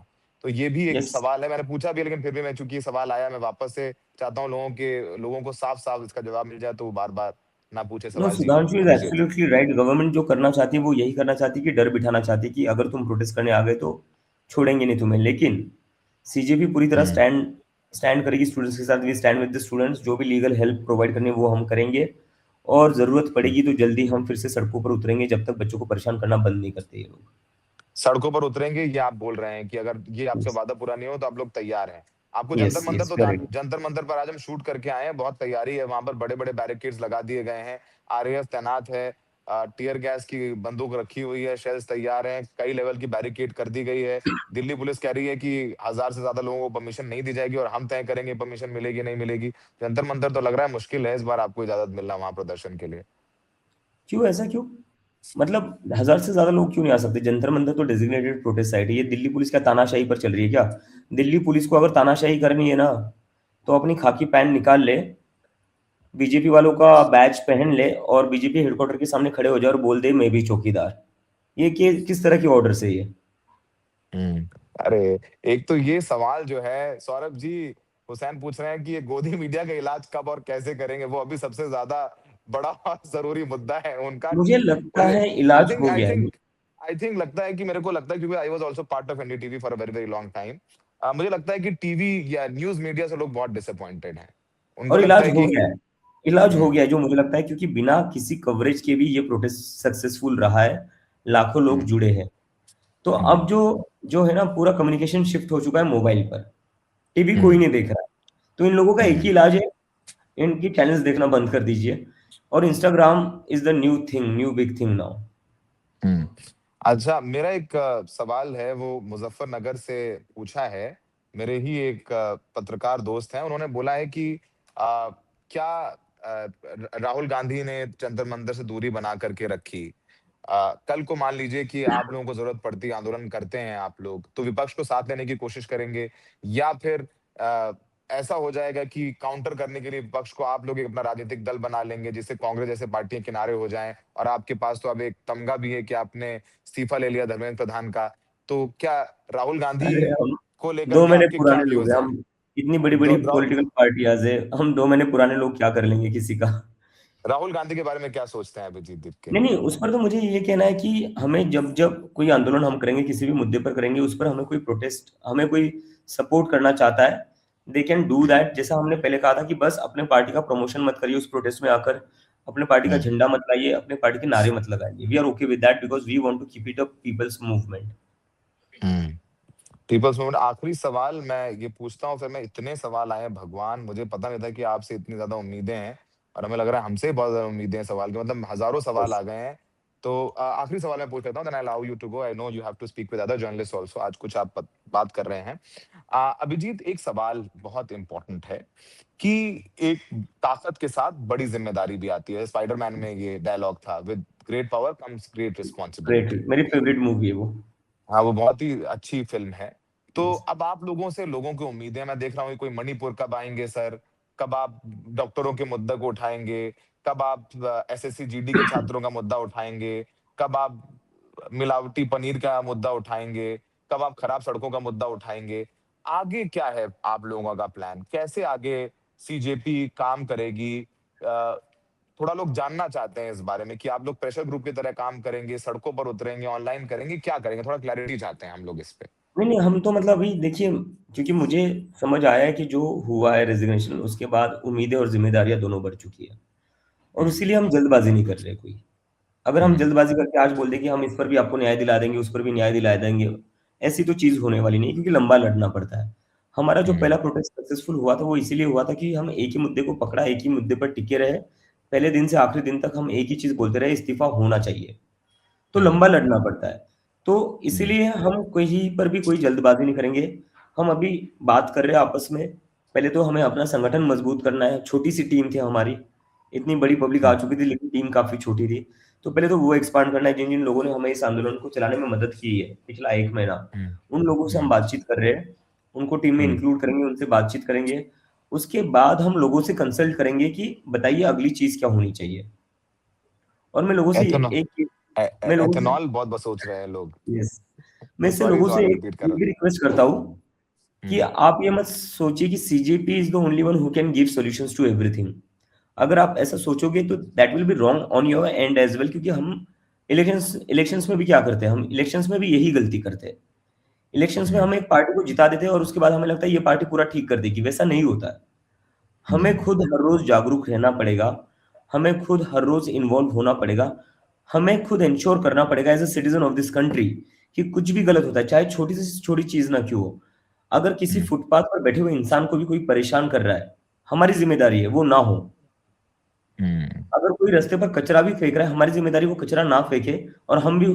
तो ये भी एक
यस।
सवाल है, मैंने पूछा भी, लेकिन फिर भी मैं, चूंकि ये सवाल आया, मैं वापस से चाहता हूँ लोगों को साफ साफ इसका जवाब मिल जाए तो वो बार बार ना पूछे
नो,
सवाल। जी
Sudhanshu is
Abhijeet.
Absolutely right. Government जो करना चाहती है वो यही करना चाहती है कि डर बिठाना चाहती है कि अगर तुम प्रोटेस्ट करने आ गए तो छोड़ेंगे नहीं तुम्हें। लेकिन सीजेपी पूरी तरह
हम्म।
स्टैंड करेगी स्टूडेंट्स के साथ। We stand with the students. जो भी लीगल हेल्प प्रोवाइड करनी है वो हम करेंगे, और जरूरत पड़ेगी तो जल्दी हम फिर से सड़कों पर उतरेंगे, जब तक बच्चों को परेशान करना बंद नहीं करते ये लोग।
सड़कों पर उतरेंगे ये आप बोल रहे हैं कि अगर ये आपसे
यस,
वादा पूरा नहीं हो तो आप लोग तैयार हैं। आपको जंतर
यस,
मंतर
यस,
तो
करेक्ट।
जंतर मंतर पर आज हम शूट करके आए हैं, बहुत तैयारी है वहां पर, बड़े बड़े बैरिकेड्स लगा दिए गए हैं, आरएएफ तैनात है, टीयर गैस की बंदूक रखी हुई है, शेल्स तैयार हैं, कई लेवल की बैरिकेड कर दी गई है। दिल्ली पुलिस कह रही है कि 1000 से ज्यादा लोगों को परमिशन नहीं दी जाएगी और हम तय करेंगे परमिशन मिलेगी नहीं मिलेगी। जंतर मंतर तो लग रहा है मुश्किल है इस बार आपको इजाजत मिलना वहां प्रदर्शन के लिए।
क्यों, ऐसा क्यों? मतलब 1000 से ज्यादा लोग क्यों नहीं आ सकते? जंतर मंतर तो डेजिग्नेटेड प्रोटेस्ट साइट है। ये दिल्ली पुलिस क्या तानाशाही पर चल रही है क्या? दिल्ली पुलिस को अगर तानाशाही करनी है ना, तो अपनी खाकी पैंट निकाल ले, बीजेपी वालों का बैच पहन ले, और बीजेपी हेडक्वार्टर के सामने खड़े हो जाए और बोल दे मैं भी चौकीदार। ये किस तरह की ऑर्डर से ये?
हम्म। अरे, एक तो ये सवाल जो है सौरभ जी, हुसैन पूछ रहे हैं कि ये गोदी मीडिया का इलाज कब और कैसे करेंगे, वो अभी सबसे ज्यादा बड़ा और जरूरी मुद्दा है उनका
मुझे
कि
लगता
मुझे
है
आई
इलाज
थिंक
हो
आई
गया है।
थिंक आई थिंक लगता है कि मेरे को लगता है क्योंकि I was also part of NDTV for a very very long time. मुझे लगता है कि टीवी या न्यूज मीडिया से लोग बहुत डिसअपॉइंटेड हैं। उनको
और
लगता
इलाज
है
हो
कि
गया है। इलाज हो
हम्म।
गया है, जो मुझे लगता है, क्योंकि बिना किसी कवरेज के भी ये प्रोटेस्ट सक्सेसफुल रहा है। लाखों लोग
हम्म।
जुड़े हैं। तो
हम्म।
अब जो जो है ना, पूरा कम्युनिकेशन शिफ्ट हो चुका है मोबाइल पर। टीवी कोई
हम्म।
नहीं देख रहा है। तो इन लोगों का एक ही
हम्म।
इलाज है, इनकी चैनल्स देखना बंद कर दीजिए। और Instagram is the new thing, new big thing now.
Hmm. अच्छा, मेरा एक सवाल है वो मुजफ्फरनगर से पूछा है। मेरे ही एक पत्रकार दोस्त हैं, उन्होंने बोला है कि क्या राहुल गांधी ने जंतर मंतर से दूरी बना करके रखी, कल को मान लीजिए कि आप लोगों को जरूरत पड़ती है, आंदोलन करते हैं आप लोग, तो विपक्ष को साथ लेने की कोशिश करेंगे, या फिर अ, ऐसा हो जाएगा कि काउंटर करने के लिए विपक्ष को आप लोग एक अपना राजनीतिक दल बना लेंगे जिससे कांग्रेस जैसे पार्टियां किनारे हो जाएं, और आपके पास तो अब एक तमगा भी है कि आपने इस्तीफा ले लिया धर्मेंद्र प्रधान का। तो क्या राहुल गांधी
अरे हम
को लेकर
दो
के
महीने
आपके क्या
पुराने लोग
व्यूज
हैं
हैं?
हम। इतनी बड़ी बड़ी पॉलिटिकल पार्टियां है, हम 2 महीने पुराने लोग क्या कर लेंगे किसी का?
राहुल गांधी के बारे में क्या सोचते हैं अभिजीत दीप
नहीं, नहीं, उस पर तो मुझे ये कहना है कि हमें जब जब कोई आंदोलन हम करेंगे, किसी भी मुद्दे पर करेंगे, उस पर हमें कोई प्रोटेस्ट, हमें कोई सपोर्ट करना चाहता है, दे कैन डू दैट। जैसा हमने पहले कहा था कि बस अपने पार्टी का प्रमोशन मत करिए उस प्रोटेस्ट में आकर, अपने पार्टी का
के?
झंडा मत लाइए, अपने पार्टी के नारे मत लगाइए। We are okay with that because we want to keep it a people's movement.
Hmm. People's movement. आखिरी सवाल मैं ये पूछता हूँ, फिर मैं, इतने सवाल आए हैं भगवान, मुझे पता नहीं था कि आपसे इतनी ज्यादा उम्मीदें हैं, और हमें लग रहा है हमसे ही बहुत ज्यादा उम्मीदें हैं सवाल की, मतलब हजारों सवाल आ गए हैं। तो आखिरी सवाल मैं पूछ लेता हूँ, then I allow you to go, I know you have to speak with other journalist also, आज कुछ आप बात कर रहे हैं। अभिजीत, एक सवाल बहुत इंपॉर्टेंट है कि एक ताकत के साथ बड़ी जिम्मेदारी भी आती है, स्पाइडरमैन में ये डायलॉग था, with great power comes great
great,
responsibility.
मेरी फेवरेट मूवी है वो।
हाँ, वो बहुत ही अच्छी फ़िल्म है। तो अब आप लोगों से लोगों की उम्मीदें, मैं देख रहा हूँ कि कोई मणिपुर कब आएँगे सर? कब आप डॉक्टरों के मुद्दे को उठाएँगे? कब आप एसएससी जीडी के छात्रों का मुद्दा उठाएँगे? कब आप मिलावटी पनीर का मुद्दा उठाएँगे? कब आप खराब सड़कों का मुद्दा उठाएँगे? आगे क्या है आप लोगों का प्लान? कैसे आगे सीजेपी काम करेगी? अ, थोड़ा लोग जानना चाहते हैं इस बारे में कि आप लोग प्रेशर ग्रुप की तरह काम करेंगे, सड़कों पर उतरेंगे, ऑनलाइन करेंगे, क्या करेंगे? थोड़ा क्लैरिटी चाहते हैं हम लोग इस पे।
नहीं, नहीं, हम तो मतलब अभी देखिए, क्योंकि मुझे समझ आया है कि जो हुआ है रेजिग्नेशन, उसके बाद उम्मीदें और जिम्मेदारियां दोनों बढ़ चुकी है। और
हुँ।
इसीलिए हम जल्दबाजी नहीं कर रहे कोई। अगर हम
हुँ।
जल्दबाजी करके आज बोल दें कि हम इस पर भी आपको न्याय दिला देंगे, उस पर भी न्याय दिला देंगे, ऐसी तो चीज़ होने वाली नहीं, क्योंकि लंबा लड़ना पड़ता है। हमारा जो
हुँ।
पहला प्रोटेस्ट सक्सेसफुल हुआ था, वो इसीलिए हुआ था कि हम एक ही मुद्दे को पकड़ा, एक ही मुद्दे पर टिके रहे। पहले दिन से आखिरी दिन तक हम एक ही चीज़ बोलते रहे, इस्तीफा होना चाहिए। तो
हुँ।
लंबा लड़ना पड़ता है। तो
हुँ।
इसीलिए हम कहीं पर भी कोई जल्दबाजी नहीं करेंगे। हम अभी बात कर रहे हैं आपस में। पहले तो हमें अपना संगठन मजबूत करना है। छोटी-सी टीम थी हमारी। इतनी बड़ी पब्लिक आ
हुँ।
चुकी थी, लेकिन टीम काफ़ी छोटी थी। तो पहले तो वो एक्सपांड करना है, जिन-जिन लोगों ने हमें इस आंदोलन को चलाने में मदद की है, पिछला 1 महीना,
हुँ।
उन लोगों से हम
हुँ।
बातचीत कर रहे हैं। उनको टीम में
हुँ।
इंक्लूड करेंगे, उनसे बातचीत करेंगे। उसके बाद हम लोगों से कंसल्ट करेंगे कि बताइए अगली चीज़ क्या होनी चाहिए। और मैं लोगों से
एथेनो
एक चीज़
ए ए
मैं लोगों से
एथेनॉल बहुत सोच रहे हैं लोग।
यस। मैं इससे
सॉरी
लोगों से
सॉरी
एक
रिपीट कर
चीज़
रहा
भी रिक्वेस्ट करता हूँ कि
हूँ।
आप ये मत सोचिए कि CJP is the only one who can give solutions to everything. अगर आप ऐसा सोचोगे तो that will be wrong on your end as well, क्योंकि हम इलेक्शंस इलेक्शंस में भी क्या करते हैं? हम इलेक्शंस में भी यही गलती करते हैं इलेक्शंस में हम एक पार्टी को जिता देते हैं और उसके बाद हमें लगता है ये पार्टी पूरा ठीक कर देगी, वैसा नहीं होता है। हमें खुद हर रोज जागरूक रहना पड़ेगा, हमें खुद हर रोज इन्वॉल्व होना पड़ेगा, हमें खुद इंश्योर करना पड़ेगा as a citizen of this country कि कुछ भी गलत होता है, चाहे छोटी से छोटी चीज ना क्यों हो, अगर किसी फुटपाथ पर बैठे हुए इंसान को भी कोई परेशान कर रहा है, हमारी जिम्मेदारी है वो ना हो। अगर कोई रास्ते पर कचरा भी फेंक रहा है, हमारी जिम्मेदारी वो कचरा ना फेंके और हम भी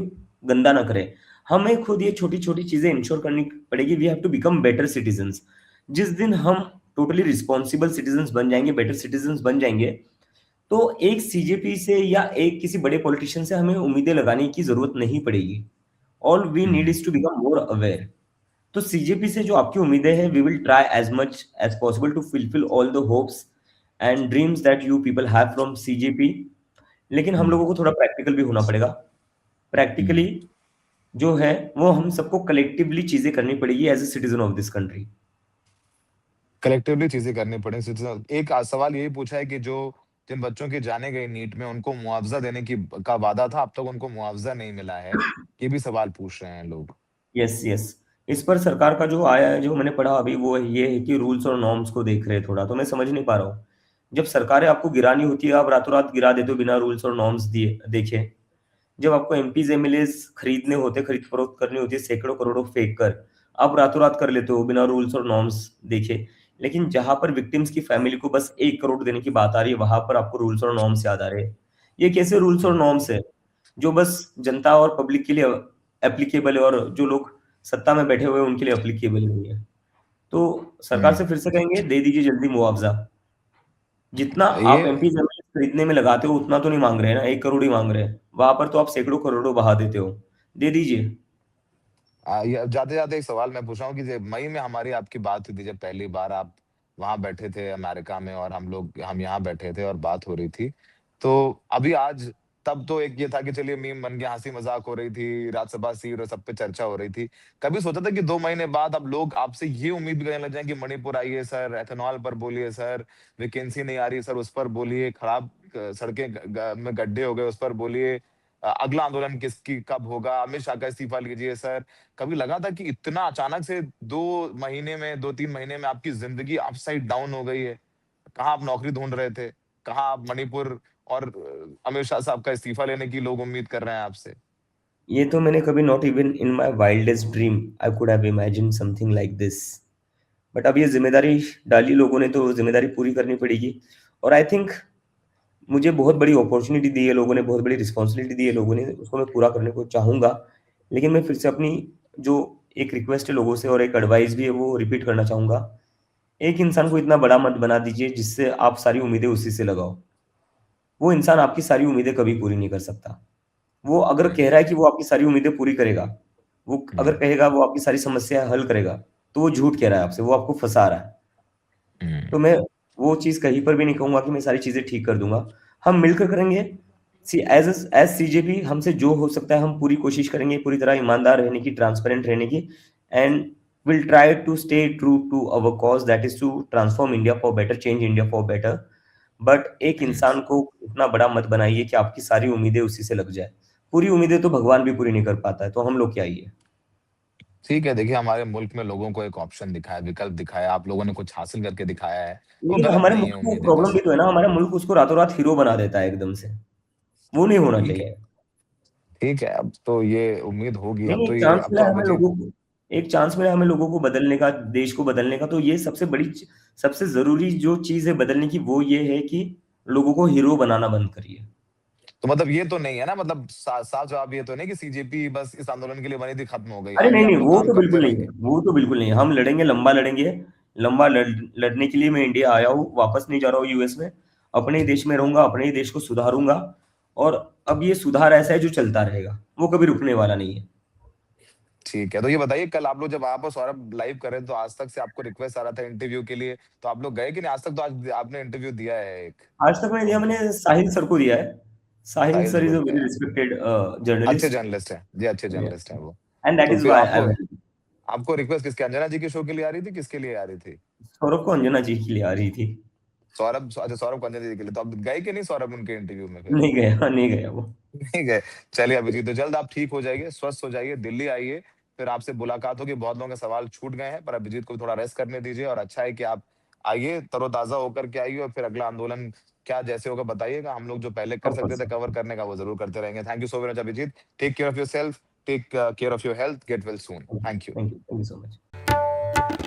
गंदा ना करें। हमें खुद ये छोटी छोटी चीजें इंश्योर करनी पड़ेगी। We have to become better citizens. जिस दिन हम टोटली रिस्पॉन्सिबल सिटीजन्स बन जाएंगे, बेटर सिटीजन्स बन जाएंगे, तो एक सीजेपी से या एक किसी बड़े पॉलिटिशियन से हमें उम्मीदें लगाने की जरूरत नहीं पड़ेगी। All we need is to become more aware. तो सीजेपी से जो आपकी उम्मीदें हैं, we will try as much as possible to fulfil all the hopes and dreams that you people have from CJP. लेकिन हम लोगों को थोड़ा प्रैक्टिकल भी होना पड़ेगा। प्रैक्टिकली जो है वो हम सबको कलेक्टिवली चीजें करनी पड़ेगी as a citizen of this country.
Collectively चीजें करनी पड़े। एक सवाल यही पूछा है कि जो जिन बच्चों के जाने गए नीट में उनको मुआवजा देने की का वादा था, अब तक उनको मुआवजा नहीं मिला है, ये भी सवाल पूछ रहे हैं लोग।
यस यस, इस पर सरकार का जो आया है, जो मैंने पढ़ा अभी, वो ये है कि रूल्स और नॉर्म्स को देख रहे हैं थोड़ा। तो मैं समझ नहीं पा रहा हूँ, जब सरकारें आपको गिरानी होती है आप रातों रात गिरा देते हो बिना रूल्स और नॉर्म्स दिए देखे। जब आपको एमपीज एमएलएस खरीदने होते, खरीद फरोख्त करनी होती है सैकड़ों करोड़ों फेंक कर, आप रातों रात कर लेते हो बिना रूल्स और नॉर्म्स देखे। लेकिन जहां पर विक्टिम्स की फैमिली को बस 1 करोड़ देने की बात आ रही है, वहां पर आपको रूल्स और नॉर्म्स याद आ रहे हैं। ये कैसे रूल्स और नॉर्म्स है जो बस जनता और पब्लिक के लिए एप्लीकेबल है और जो लोग सत्ता में बैठे हुए हैं उनके लिए एप्लीकेबल नहीं है? तो सरकार से फिर से कहेंगे, दे दीजिए जल्दी मुआवजा। जितना आप
ये
एमपी जमीन खरीदने में लगाते हो उतना तो नहीं मांग रहे हैं ना, 1 करोड़ ही मांग रहे हैं। वहां पर तो आप सैकड़ों करोड़ों बहा देते हो। दे दीजिए।
जाते जाते एक सवाल मैं पूछ रहा हूँ कि जब मई में हमारी आपकी बात हुई थी, जब पहली बार आप वहां बैठे थे अमेरिका में और हम यहाँ बैठे थे और बात हो रही थी, तो अभी आज तब तो एक ये था कि चलिए मीम बन गया, हंसी मजाक हो रही थी, राज्यसभा सीट और सब पे चर्चा हो रही थी। कभी सोचा था कि 2 महीने बाद अब लोग आपसे ये उम्मीद भी करने लग जाए कि मणिपुर आइए सर, एथेनॉल पर बोलिए सर, वैकेंसी नहीं आ रही सर उस पर बोलिए, खराब सड़कें में गड्ढे हो गए उस पर बोलिए, अगला आंदोलन किसकी कब होगा, अमित शाह का इस्तीफा लीजिए सर। कभी लगा था कि इतना अचानक से 2 महीने में, 2-3 महीने में आपकी जिंदगी अपसाइड डाउन हो गई है? कहाँ आप नौकरी ढूंढ रहे थे, कहाँ आप मणिपुर और अमित शाह साहब का इस्तीफा लेने की लोग उम्मीद कर रहे हैं आपसे?
ये तो मैंने कभी, not even in my wildest dream I could have imagine something like this. But अब ये जिम्मेदारी डाली लोगों ने तो जिम्मेदारी पूरी करनी पड़ेगी। और आई थिंक मुझे बहुत बड़ी अपॉर्चुनिटी दी है लोगों ने, बहुत बड़ी रिस्पॉन्सिबिलिटी दी है लोगों ने, उसको मैं पूरा करने को चाहूंगा। लेकिन मैं फिर से अपनी जो एक रिक्वेस्ट है लोगों से और एक एडवाइस भी है वो रिपीट करना चाहूंगा। एक इंसान को इतना बड़ा मत बना दीजिए जिससे आप सारी उम्मीदें उसी से लगाओ। वो इंसान आपकी सारी उम्मीदें कभी पूरी नहीं कर सकता। वो अगर कह रहा है कि वो आपकी सारी उम्मीदें पूरी करेगा, वो अगर कहेगा वो आपकी सारी समस्या हल करेगा, तो वो झूठ कह रहा है आपसे, वो आपको फंसा रहा है। तो मैं वो चीज कहीं पर भी नहीं कहूंगा कि मैं सारी चीजें ठीक कर दूंगा। हम मिलकर करेंगे। सी एज एज सीजेपी हमसे जो हो सकता है हम पूरी कोशिश करेंगे, पूरी तरह ईमानदार रहने की, ट्रांसपेरेंट रहने की। And will try to stay true to our cause, that is to transform India for better, change India for better. But एक इंसान को इतना बड़ा मत बनाइए कि आपकी सारी उम्मीदें उसी से लग जाए। पूरी उम्मीदें तो भगवान भी पूरी नहीं कर पाता है, तो हम लोग क्या ही है।
ठीक है, देखिए हमारे मुल्क में लोगों को एक ऑप्शन दिखाया, विकल्प दिखाया, आप लोगों ने कुछ हासिल करके दिखाया है, वो
लेकिन
गलत
हमारे
नहीं है
मुल्क को
उम्मीदें
प्रॉब्लम भी
बस।
तो है ना, हमारा मुल्क उसको रातों रात हीरो बना देता है एकदम से। वो नहीं होना
ठीक है,
चाहिए।
ठीक है, अब तो ये उम्मीद होगी,
नहीं,
अब तो
एक
ये
चांस
अब
मिला
तो
है हमें
अभिजीत।
लोगों को, एक चांस मिला है हमें लोगों को बदलने का, देश को बदलने का। तो ये सबसे बड़ी सबसे जरूरी जो चीज है बदलने की, वो ये है कि लोगों को हीरो बनाना बंद करिए।
तो मतलब ये तो नहीं है ना, मतलब साफ जवाब ये तो नहीं कि सीजेपी बस इस आंदोलन के लिए बनी थी, खत्म हो गई,
अरे
आगे
नहीं नहीं,
हम लोग
वो
काम
तो
करते
बिल्कुल नहीं है,
रहेंगे?
वो तो बिल्कुल नहीं है। हम लड़ेंगे, लंबा लड़ेंगे। लंबा लड़ने के लिए मैं इंडिया आया हूँ, वापस नहीं जा रहा हूँ यूएस में। अपने ही देश में रहूंगा, अपने ही देश को सुधारूंगा। और अब ये सुधार ऐसा है जो चलता रहेगा, वो कभी रुकने वाला नहीं है।
ठीक है, तो ये बताइए, कल आप लोग जब आप और सौरभ लाइव कर रहे थे तो आज तक से आपको रिक्वेस्ट आ रहा था इंटरव्यू के लिए, तो आप लोग गए कि नहीं आज तक? तो आज आपने इंटरव्यू दिया है एक
आज तक मैंने दिया,
उनको,
मैंने साहिल सर को दिया है। साहिल
साहिल जी
सर
को
इज अ वेरी
दिया है।
रिस्पेक्टेड
अच्छे
जर्नलिस्ट।
जर्नलिस्ट हैं जी, अच्छे जर्नलिस्ट हैं वो।
एंड दैट
तो
इज
फिर
व्हाई
आपको आपको रिक्वेस्ट किसके, अंजना जी के शो के लिए आ रही थी, किसके लिए आ रही थी?
सौरभ को अंजना जी के लिए आ रही थी।
सौरभ, अच्छा सौरभ को अंजना जी के लिए। तो आप गए कि नहीं सौरभ उनके इंटरव्यू में फिर?
नहीं गया, नहीं गया वो।
नहीं गए। चलिए अभिजीत, तो जल्द आप ठीक हो जाइए, स्वस्थ हो जाइए, दिल्ली आइए, फिर आपसे मुलाकात होगी। बहुत लोगों के सवाल छूट गए हैं, पर अभिजीत को थोड़ा रेस्ट करने दीजिए और अच्छा है कि आप आइए, तरोताज़ा होकर के आइए और फिर अगला आंदोलन क्या जैसे होगा बताइएगा। हम लोग जो पहले कर
ऑफ
सकते
कोर्स
थे
सर।
कवर करने का, वो ज़रूर करते रहेंगे। Thank you so very much Abhijit. Take care of yourself, take care of your health, get well soon. Thank you.
Thank you so much.